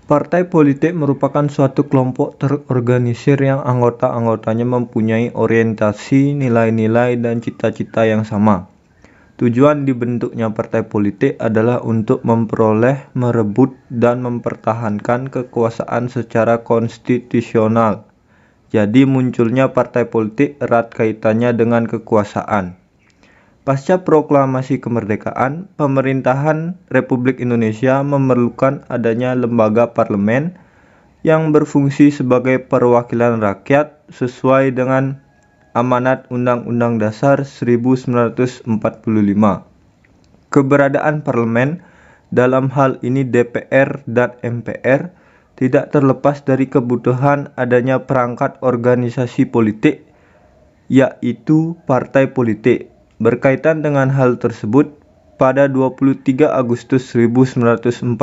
Partai politik merupakan suatu kelompok terorganisir yang anggota-anggotanya mempunyai orientasi, nilai-nilai, dan cita-cita yang sama. Tujuan dibentuknya partai politik adalah untuk memperoleh, merebut, dan mempertahankan kekuasaan secara konstitusional. Jadi munculnya partai politik erat kaitannya dengan kekuasaan. Pasca proklamasi kemerdekaan, pemerintahan Republik Indonesia memerlukan adanya lembaga parlemen yang berfungsi sebagai perwakilan rakyat sesuai dengan amanat Undang-Undang Dasar 1945. Keberadaan parlemen, dalam hal ini DPR dan MPR, tidak terlepas dari kebutuhan adanya perangkat organisasi politik, yaitu partai politik. Berkaitan dengan hal tersebut, pada 23 Agustus 1945,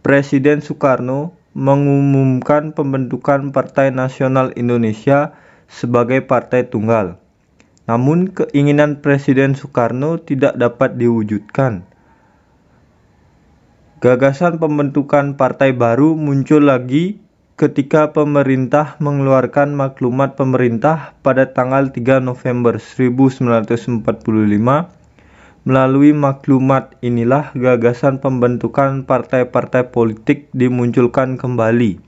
Presiden Soekarno mengumumkan pembentukan Partai Nasional Indonesia sebagai partai tunggal. Namun keinginan Presiden Soekarno tidak dapat diwujudkan. Gagasan pembentukan partai baru muncul lagi ketika pemerintah mengeluarkan maklumat pemerintah pada tanggal 3 November 1945. Melalui maklumat inilah gagasan pembentukan partai-partai politik dimunculkan kembali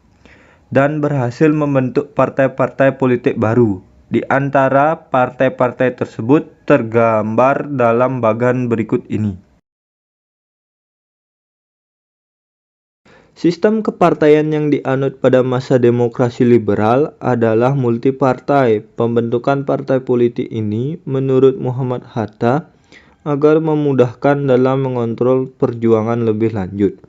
dan berhasil membentuk partai-partai politik baru. Di antara partai-partai tersebut tergambar dalam bagan berikut ini. Sistem kepartaian yang dianut pada masa demokrasi liberal adalah multipartai. Pembentukan partai politik ini menurut Muhammad Hatta agar memudahkan dalam mengontrol perjuangan lebih lanjut.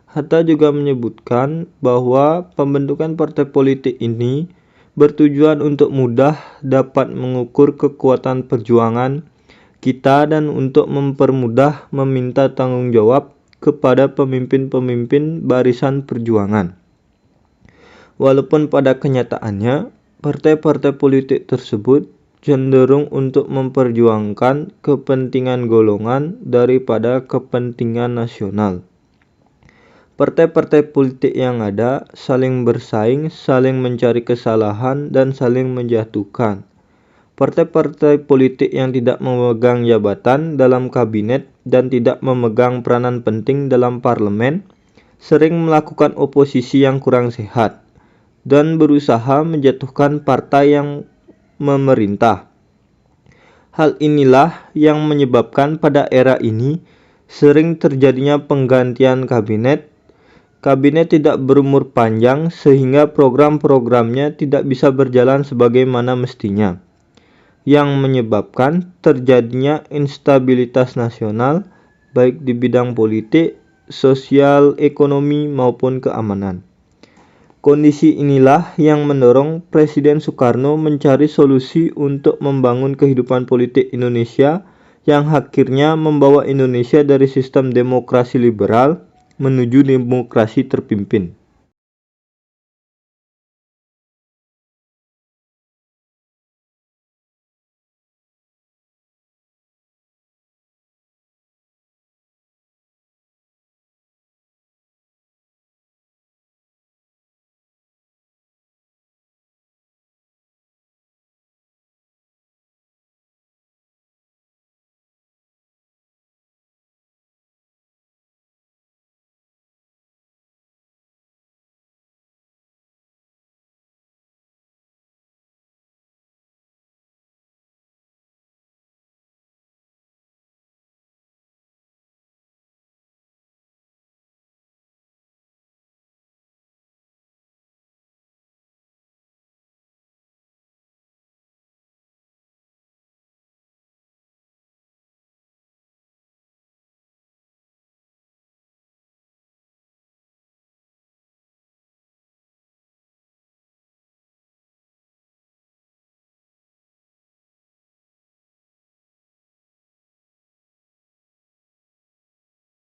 Hatta juga menyebutkan bahwa pembentukan partai politik ini bertujuan untuk mudah dapat mengukur kekuatan perjuangan kita dan untuk mempermudah meminta tanggung jawab kepada pemimpin-pemimpin barisan perjuangan. Walaupun pada kenyataannya, partai-partai politik tersebut cenderung untuk memperjuangkan kepentingan golongan daripada kepentingan nasional. Partai-partai politik yang ada saling bersaing, saling mencari kesalahan, dan saling menjatuhkan. Partai-partai politik yang tidak memegang jabatan dalam kabinet dan tidak memegang peranan penting dalam parlemen sering melakukan oposisi yang kurang sehat dan berusaha menjatuhkan partai yang memerintah. Hal inilah yang menyebabkan pada era ini sering terjadinya penggantian kabinet. Kabinet tidak berumur panjang sehingga program-programnya tidak bisa berjalan sebagaimana mestinya, yang menyebabkan terjadinya instabilitas nasional baik di bidang politik, sosial, ekonomi maupun keamanan. Kondisi inilah yang mendorong Presiden Soekarno mencari solusi untuk membangun kehidupan politik Indonesia yang akhirnya membawa Indonesia dari sistem demokrasi liberal menuju demokrasi terpimpin.